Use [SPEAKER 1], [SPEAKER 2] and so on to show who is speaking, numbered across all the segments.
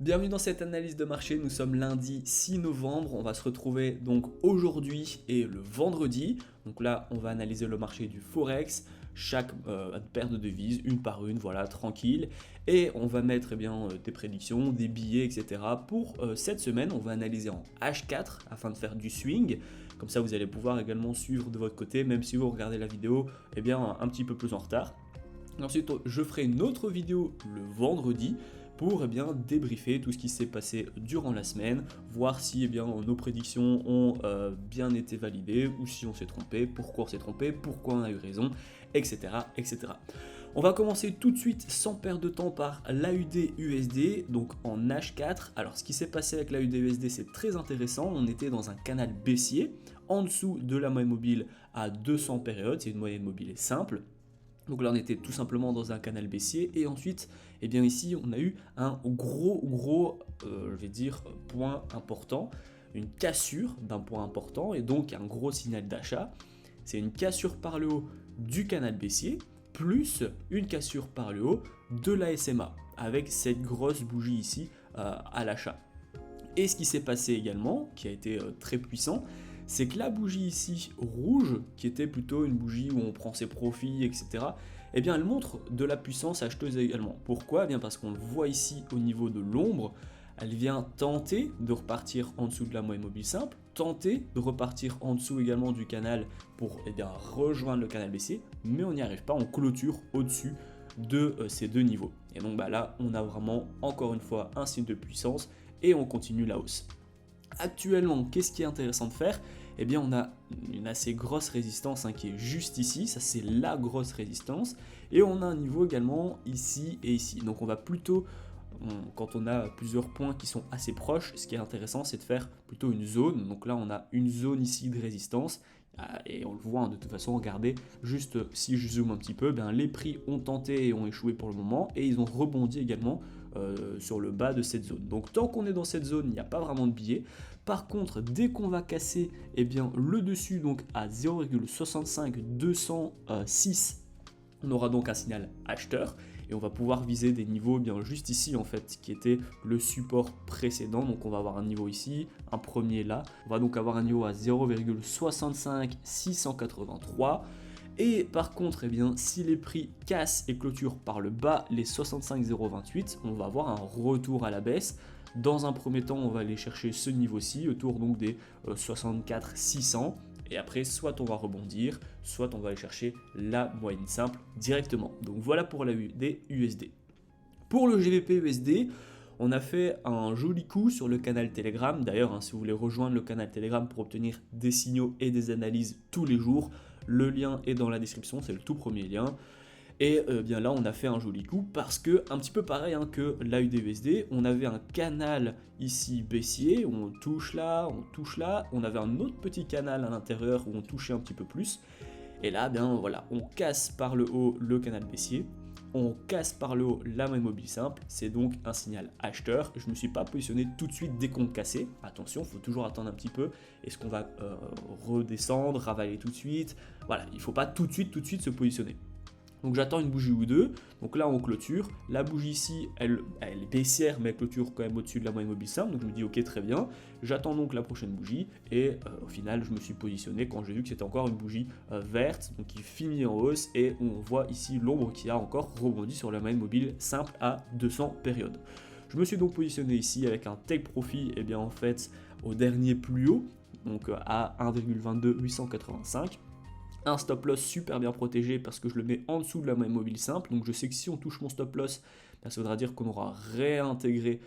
[SPEAKER 1] Bienvenue dans cette analyse de marché, nous sommes lundi 6 novembre, on va se retrouver donc aujourd'hui et le vendredi. Donc là on va analyser le marché du Forex, chaque paire de devises, une par une, voilà, tranquille. Et on va mettre des prédictions, des billets, etc. Pour cette semaine, on va analyser en H4 afin de faire du swing. Comme ça vous allez pouvoir également suivre de votre côté, même si vous regardez la vidéo un petit peu plus en retard. Ensuite, je ferai une autre vidéo le vendredi pour débriefer tout ce qui s'est passé durant la semaine, voir si nos prédictions ont bien été validées ou si on s'est trompé, pourquoi on s'est trompé, pourquoi on a eu raison, etc. etc. On va commencer tout de suite sans perdre de temps par l'AUD-USD, donc en H4. Alors ce qui s'est passé avec l'AUD-USD c'est très intéressant, on était dans un canal baissier, en dessous de la moyenne mobile à 200 périodes, c'est une moyenne mobile simple. Donc là on était tout simplement dans un canal baissier et ensuite ici on a eu un gros point important, une cassure d'un point important et donc un gros signal d'achat. C'est une cassure par le haut du canal baissier plus une cassure par le haut de la SMA avec cette grosse bougie ici à l'achat. Et ce qui s'est passé également, qui a été très puissant, c'est que la bougie ici rouge, qui était plutôt une bougie où on prend ses profits, etc., elle montre de la puissance acheteuse également. Pourquoi ? Parce qu'on le voit ici au niveau de l'ombre, elle vient tenter de repartir en dessous de la moyenne mobile simple, tenter de repartir en dessous également du canal pour rejoindre le canal baissier, mais on n'y arrive pas, on clôture au-dessus de ces deux niveaux. Et donc là, on a vraiment encore une fois un signe de puissance et on continue la hausse. Actuellement, qu'est-ce qui est intéressant de faire ? On a une assez grosse résistance qui est juste ici, ça c'est la grosse résistance, et on a un niveau également ici et ici. Donc on va plutôt, quand on a plusieurs points qui sont assez proches, ce qui est intéressant c'est de faire plutôt une zone. Donc là on a une zone ici de résistance, et on le voit de toute façon, regardez, juste si je zoome un petit peu, les prix ont tenté et ont échoué pour le moment, et ils ont rebondi également sur le bas de cette zone. Donc tant qu'on est dans cette zone, il n'y a pas vraiment de biais. Par contre, dès qu'on va casser le dessus donc à 0,65206, on aura donc un signal acheteur et on va pouvoir viser des niveaux juste ici en fait qui était le support précédent. Donc on va avoir un niveau ici, un premier là, on va donc avoir un niveau à 0,65683. Et par contre, si les prix cassent et clôturent par le bas les 65,028, on va avoir un retour à la baisse. Dans un premier temps, on va aller chercher ce niveau-ci, autour donc des 64,600. Et après, soit on va rebondir, soit on va aller chercher la moyenne simple directement. Donc voilà pour la USD. Pour le GBP USD, on a fait un joli coup sur le canal Telegram. D'ailleurs, si vous voulez rejoindre le canal Telegram pour obtenir des signaux et des analyses tous les jours, le lien est dans la description, c'est le tout premier lien. Et là on a fait un joli coup parce que, un petit peu pareil que l'AUD-USD, on avait un canal ici baissier où on touche là, on avait un autre petit canal à l'intérieur où on touchait un petit peu plus. Et là on casse par le haut le canal baissier, on casse par le haut la moyenne mobile simple, c'est donc un signal acheteur. Je ne me suis pas positionné tout de suite dès qu'on cassait, attention, il faut toujours attendre un petit peu, est-ce qu'on va redescendre, ravaler tout de suite, voilà, il ne faut pas tout de suite se positionner. Donc j'attends une bougie ou deux, donc là on clôture, la bougie ici elle est baissière mais elle clôture quand même au-dessus de la moyenne mobile simple, donc je me dis ok très bien, j'attends donc la prochaine bougie et au final je me suis positionné quand j'ai vu que c'était encore une bougie verte, donc qui finit en hausse et on voit ici l'ombre qui a encore rebondi sur la moyenne mobile simple à 200 périodes. Je me suis donc positionné ici avec un take profit en fait au dernier plus haut, donc à 1,22885. Un stop loss super bien protégé parce que je le mets en dessous de la moyenne mobile simple, donc je sais que si on touche mon stop loss, ça voudra dire qu'on aura réintégré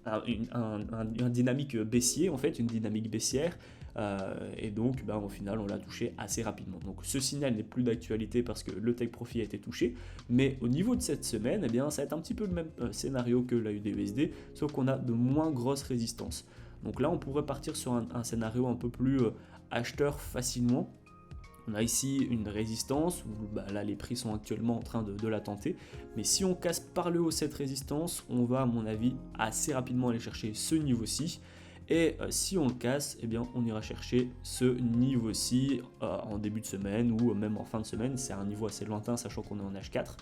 [SPEAKER 1] un dynamique baissier en fait, une dynamique baissière, et donc au final on l'a touché assez rapidement. Donc ce signal n'est plus d'actualité parce que le take profit a été touché, mais au niveau de cette semaine, ça va être un petit peu le même scénario que la USD, sauf qu'on a de moins grosses résistances. Donc là on pourrait partir sur un scénario un peu plus acheteur facilement. On a ici une résistance où là les prix sont actuellement en train de la tenter, mais si on casse par le haut cette résistance, on va à mon avis assez rapidement aller chercher ce niveau-ci, et si on le casse, on ira chercher ce niveau-ci en début de semaine ou même en fin de semaine. C'est un niveau assez lointain sachant qu'on est en H4,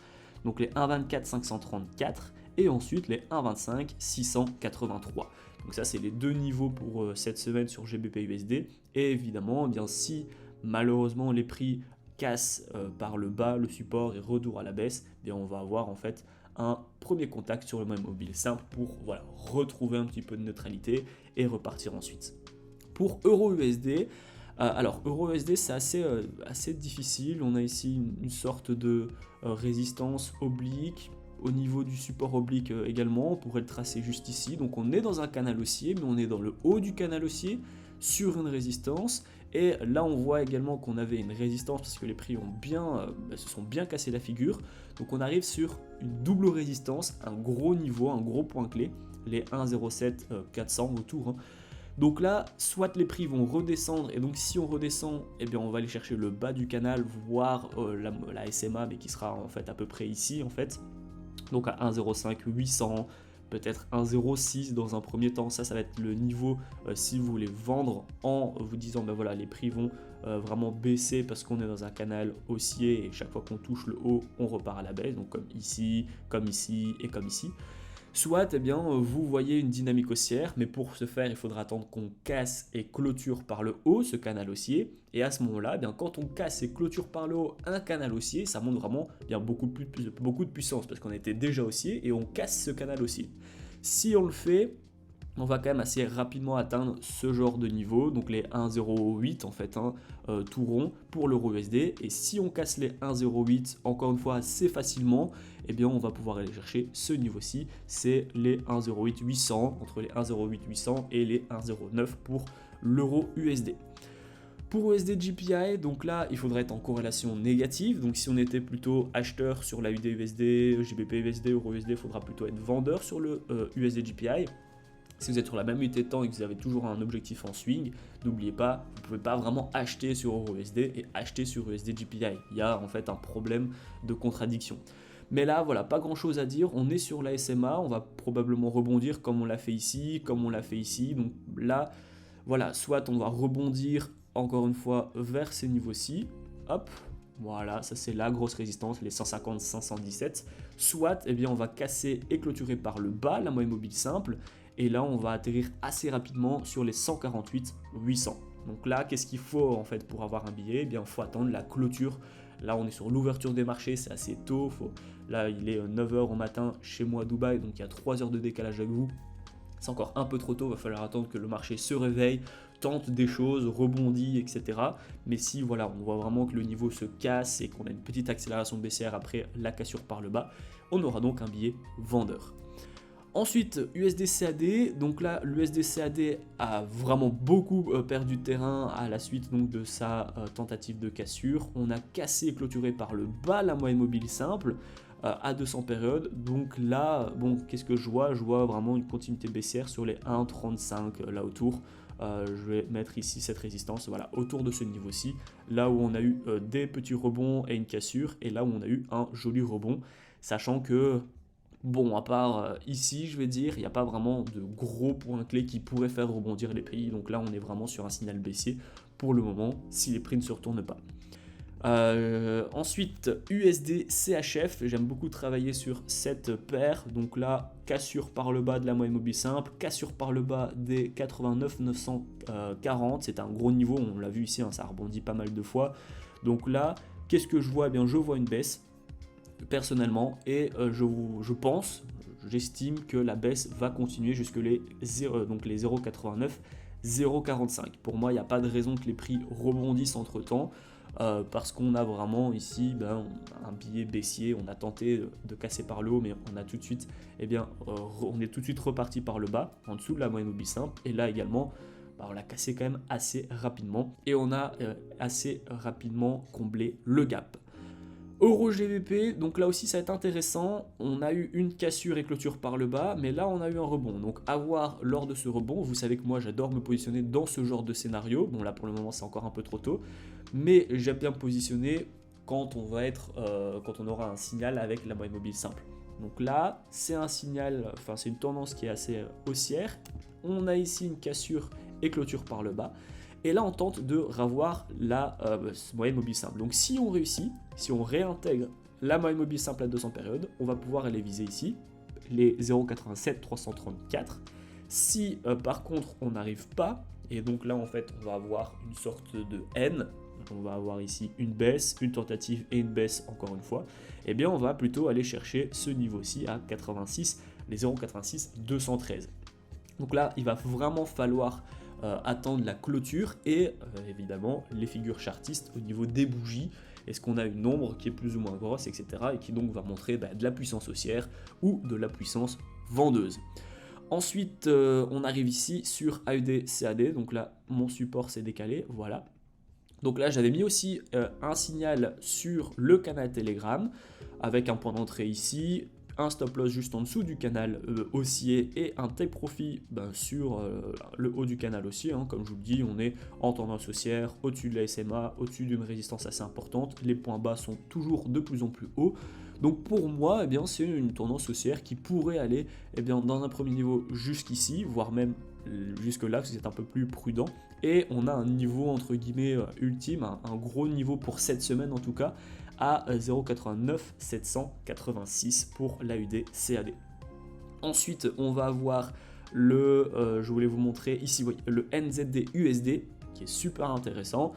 [SPEAKER 1] donc les 1,24 534 et ensuite les 1,25 683. Donc ça c'est les deux niveaux pour cette semaine sur GBP USD. Et évidemment, eh bien, si malheureusement les prix cassent par le bas le support et retour à la baisse, eh bien, on va avoir en fait un premier contact sur le moyen mobile simple pour voilà, retrouver un petit peu de neutralité et repartir ensuite. Pour Euro-USD, alors Euro-USD c'est assez difficile, on a ici une sorte de résistance oblique, au niveau du support oblique également, on pourrait le tracer juste ici, donc on est dans un canal haussier, mais on est dans le haut du canal haussier, sur une résistance, et là on voit également qu'on avait une résistance parce que les prix se sont bien cassés la figure, donc on arrive sur une double résistance, un gros niveau, un gros point clé, les 1,07 400 autour, hein. Donc là, soit les prix vont redescendre, et donc si on redescend, eh bien on va aller chercher le bas du canal, voire la SMA, mais qui sera en fait à peu près ici en fait, donc à 1,05 800, peut-être 1,06 dans un premier temps. Ça va être le niveau si vous voulez vendre en vous disant ben voilà, les prix vont vraiment baisser parce qu'on est dans un canal haussier et chaque fois qu'on touche le haut on repart à la baisse, donc comme ici et comme ici. Soit eh bien, vous voyez une dynamique haussière, mais pour ce faire, il faudra attendre qu'on casse et clôture par le haut ce canal haussier. Et à ce moment-là, eh bien, quand on casse et clôture par le haut un canal haussier, ça montre vraiment bien, beaucoup de puissance parce qu'on était déjà haussier et on casse ce canal haussier. Si on le fait, on va quand même assez rapidement atteindre ce genre de niveau, donc les 1,08 en fait, tout rond pour l'euro USD. Et si on casse les 1,08 encore une fois assez facilement, eh bien on va pouvoir aller chercher ce niveau-ci, c'est les 1,08 800, entre les 1,08 800 et les 1,09 pour l'euro USD. Pour USD GPI, donc là, il faudrait être en corrélation négative. Donc si on était plutôt acheteur sur la UD USD, GBP USD, Euro USD, il faudra plutôt être vendeur sur le USD GPI. Si vous êtes sur la même unité de temps et que vous avez toujours un objectif en swing, n'oubliez pas, vous ne pouvez pas vraiment acheter sur Euro USD et acheter sur USD GPI. Il y a en fait un problème de contradiction. Mais là, voilà, pas grand chose à dire. On est sur la SMA, on va probablement rebondir comme on l'a fait ici, comme on l'a fait ici. Donc là, voilà, soit on va rebondir encore une fois vers ces niveaux-ci. Hop, voilà, ça c'est la grosse résistance, les 150-517. Soit, eh bien, on va casser et clôturer par le bas la moyenne mobile simple. Et là, on va atterrir assez rapidement sur les 148-800. Donc là, qu'est-ce qu'il faut en fait pour avoir un billet? Eh bien, il faut attendre la clôture. Là, on est sur l'ouverture des marchés, c'est assez tôt. Là, il est 9h au matin chez moi à Dubaï, donc il y a 3 heures de décalage avec vous. C'est encore un peu trop tôt, il va falloir attendre que le marché se réveille, tente des choses, rebondit, etc. Mais si voilà, on voit vraiment que le niveau se casse et qu'on a une petite accélération baissière après la cassure par le bas, on aura donc un billet vendeur. Ensuite, USD-CAD, donc là l'USD-CAD a vraiment beaucoup perdu de terrain à la suite donc, de sa tentative de cassure. On a cassé et clôturé par le bas la moyenne mobile simple à 200 périodes. Donc là, bon, qu'est-ce que je vois? Je vois vraiment une continuité baissière sur les 1,35 là autour. Je vais mettre ici cette résistance, voilà, autour de ce niveau-ci, là où on a eu des petits rebonds et une cassure, et là où on a eu un joli rebond, sachant que bon, à part ici, je vais dire, il n'y a pas vraiment de gros points clés qui pourraient faire rebondir les prix. Donc là, on est vraiment sur un signal baissier pour le moment, si les prix ne se retournent pas. Ensuite, USD CHF, j'aime beaucoup travailler sur cette paire. Donc là, cassure par le bas de la moyenne mobile simple, cassure par le bas des 89 940. C'est un gros niveau, on l'a vu ici, hein, ça rebondit pas mal de fois. Donc là, qu'est-ce que je vois? Eh bien, je vois une baisse personnellement et j'estime que la baisse va continuer jusque les 0,89 0,45. Pour moi, il n'y a pas de raison que les prix rebondissent entre temps parce qu'on a vraiment ici un billet baissier. On a tenté de casser par le haut, mais on a tout de suite on est tout de suite reparti par le bas en dessous de la moyenne mobile simple, et là également on l'a cassé quand même assez rapidement et on a assez rapidement comblé le gap. Euro GBP, donc là aussi ça va être intéressant, on a eu une cassure et clôture par le bas, mais là on a eu un rebond, donc à voir lors de ce rebond. Vous savez que moi j'adore me positionner dans ce genre de scénario, bon là pour le moment c'est encore un peu trop tôt, mais j'aime bien me positionner quand on aura un signal avec la moyenne mobile simple. Donc là c'est un signal, c'est une tendance qui est assez haussière, on a ici une cassure et clôture par le bas. Et là, on tente de revoir la moyenne mobile simple. Donc, si on réussit, si on réintègre la moyenne mobile simple à 200 périodes, on va pouvoir aller viser ici les 0,87 334. Si par contre on n'arrive pas, et donc là en fait on va avoir une sorte de N, on va avoir ici une baisse, une tentative et une baisse encore une fois, et bien on va plutôt aller chercher ce niveau-ci à 86, les 0,86 213. Donc là il va vraiment falloir attendre la clôture et évidemment les figures chartistes au niveau des bougies. Est-ce qu'on a une ombre qui est plus ou moins grosse, etc. et qui donc va montrer de la puissance haussière ou de la puissance vendeuse. Ensuite, on arrive ici sur AUD CAD, donc là mon support s'est décalé, voilà. Donc là j'avais mis aussi un signal sur le canal Telegram avec un point d'entrée ici, un stop loss juste en dessous du canal haussier et un take profit sur le haut du canal haussier. Comme je vous le dis, on est en tendance haussière, au-dessus de la SMA, au-dessus d'une résistance assez importante. Les points bas sont toujours de plus en plus hauts. Donc pour moi, c'est une tendance haussière qui pourrait aller dans un premier niveau jusqu'ici, voire même jusque là, si c'est un peu plus prudent. Et on a un niveau entre guillemets ultime, un gros niveau pour cette semaine en tout cas, à 0,89 786 pour l'AUD CAD. Ensuite, on va avoir je voulais vous montrer ici, oui, le NZD USD qui est super intéressant.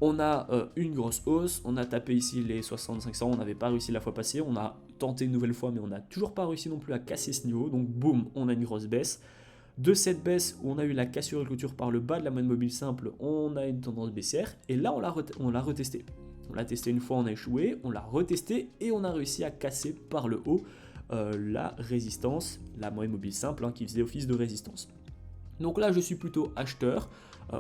[SPEAKER 1] On a une grosse hausse, on a tapé ici les 6500, on n'avait pas réussi la fois passée, on a tenté une nouvelle fois mais on n'a toujours pas réussi non plus à casser ce niveau, donc boum, on a une grosse baisse. De cette baisse où on a eu la cassure et clôture par le bas de la moyenne mobile simple, on a une tendance baissière et là on l'a retesté. On l'a testé une fois, on a échoué, on l'a retesté et on a réussi à casser par le haut la résistance, la moyenne mobile simple qui faisait office de résistance. Donc là je suis plutôt acheteur.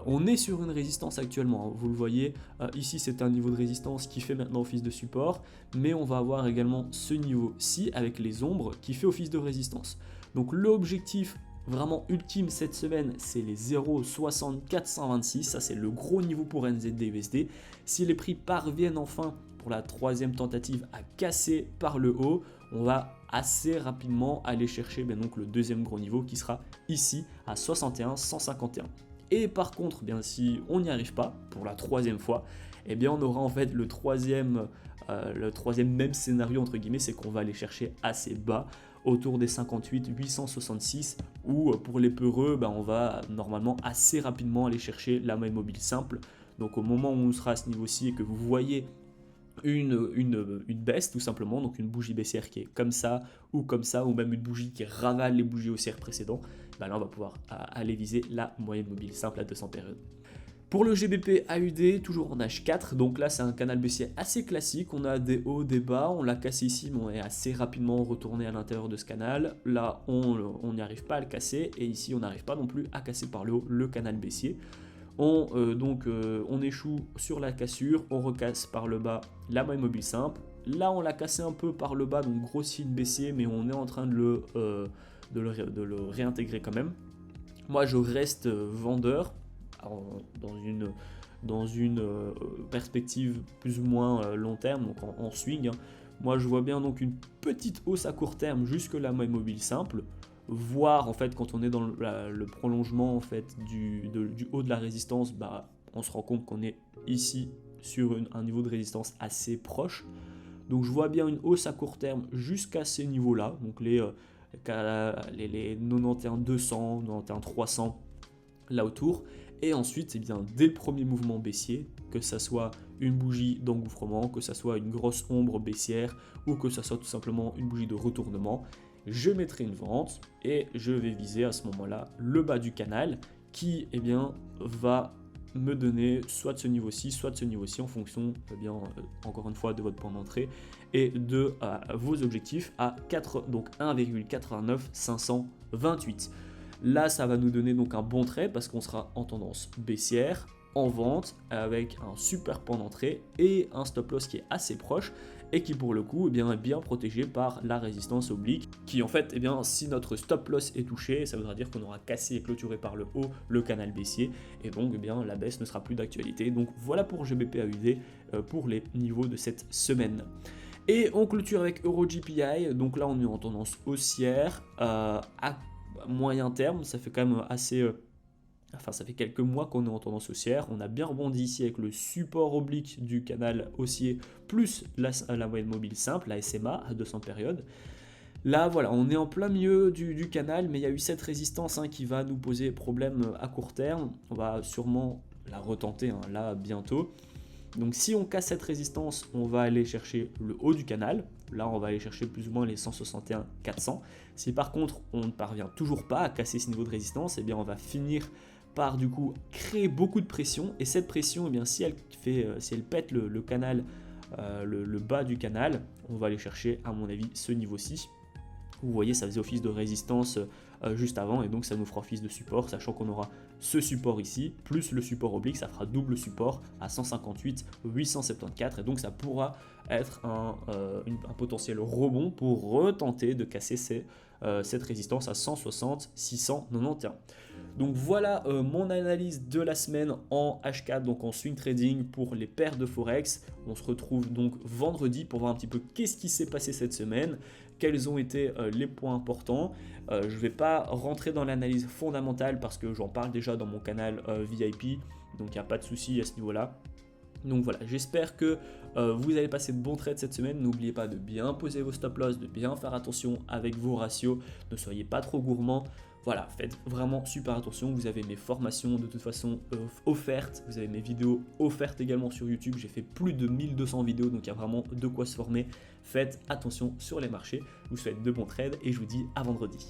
[SPEAKER 1] On est sur une résistance actuellement, vous le voyez, ici c'est un niveau de résistance qui fait maintenant office de support, mais on va avoir également ce niveau-ci avec les ombres qui fait office de résistance. Donc l'objectif vraiment ultime cette semaine, c'est les 0,6426, ça c'est le gros niveau pour NZD-USD. Si les prix parviennent enfin pour la troisième tentative à casser par le haut, on va assez rapidement aller chercher donc le deuxième gros niveau qui sera ici à 61,151. Et par contre, si on n'y arrive pas pour la troisième fois, on aura en fait le troisième même scénario entre guillemets, c'est qu'on va aller chercher assez bas autour des 58 866 où pour les peureux on va normalement assez rapidement aller chercher la moyenne mobile simple. Donc au moment où on sera à ce niveau-ci et que vous voyez une baisse tout simplement, donc une bougie baissière qui est comme ça ou même une bougie qui ravale les bougies haussières précédentes, là on va pouvoir aller viser la moyenne mobile simple à 200 périodes. Pour le GBP AUD, toujours en H4, donc là c'est un canal baissier assez classique, on a des hauts, des bas, on l'a cassé ici mais on est assez rapidement retourné à l'intérieur de ce canal. Là on n'y arrive pas à le casser et ici on n'arrive pas non plus à casser par le haut le canal baissier. On échoue sur la cassure, on recasse par le bas la moyenne mobile simple. Là on l'a cassé un peu par le bas, donc gros signe baissier, mais on est en train de le réintégrer quand même. Moi je reste vendeur dans une perspective plus ou moins long terme, donc en swing. Moi je vois bien donc une petite hausse à court terme jusque la moyenne mobile simple, voire en fait quand on est dans le prolongement en fait du haut de la résistance, on se rend compte qu'on est ici sur un niveau de résistance assez proche. Donc je vois bien une hausse à court terme jusqu'à ces niveaux là, donc les 91 200, 91 300 là autour. Et ensuite, dès le premier mouvement baissier, que ça soit une bougie d'engouffrement, que ça soit une grosse ombre baissière ou que ça soit tout simplement une bougie de retournement, je mettrai une vente et je vais viser à ce moment-là le bas du canal qui va me donner soit de ce niveau-ci, soit de ce niveau-ci en fonction encore une fois de votre point d'entrée et de vos objectifs à 1,89 528. Là, ça va nous donner donc un bon trade parce qu'on sera en tendance baissière, en vente, avec un super point d'entrée et un stop loss qui est assez proche et qui pour le coup est bien protégé par la résistance oblique qui en fait, si notre stop loss est touché, ça voudra dire qu'on aura cassé et clôturé par le haut le canal baissier et donc la baisse ne sera plus d'actualité. Donc voilà pour GBP AUD pour les niveaux de cette semaine. Et on clôture avec EURO-JPY, donc là on est en tendance haussière à moyen terme, ça fait quand même ça fait quelques mois qu'on est en tendance haussière, on a bien rebondi ici avec le support oblique du canal haussier plus la moyenne mobile simple, la SMA à 200 périodes. Là, voilà, on est en plein milieu du canal, mais il y a eu cette résistance hein, qui va nous poser problème à court terme. On va sûrement la retenter hein, là bientôt. Donc si on casse cette résistance, on va aller chercher le haut du canal. Là, on va aller chercher plus ou moins les 161 400. Si par contre, on ne parvient toujours pas à casser ce niveau de résistance, eh bien on va finir par du coup créer beaucoup de pression. Et cette pression, eh bien, si elle pète le canal, le bas du canal, on va aller chercher à mon avis ce niveau-ci. Vous voyez, ça faisait office de résistance juste avant et donc ça nous fera office de support, sachant qu'on aura ce support ici, plus le support oblique, ça fera double support à 158 874 et donc ça pourra être un potentiel rebond pour retenter de casser cette résistance à 160 691. Donc voilà mon analyse de la semaine en H4, donc en swing trading pour les paires de Forex. On se retrouve donc vendredi pour voir un petit peu qu'est-ce qui s'est passé cette semaine, quels ont été les points importants. Je ne vais pas rentrer dans l'analyse fondamentale parce que j'en parle déjà dans mon canal VIP, donc il n'y a pas de souci à ce niveau-là. Donc voilà, j'espère que vous allez passer de bons trades cette semaine. N'oubliez pas de bien poser vos stop loss, de bien faire attention avec vos ratios, ne soyez pas trop gourmands. Voilà, faites vraiment super attention. Vous avez mes formations de toute façon offertes, vous avez mes vidéos offertes également sur YouTube. J'ai fait plus de 1200 vidéos, donc il y a vraiment de quoi se former. Faites attention sur les marchés. Je vous souhaite de bons trades et je vous dis à vendredi.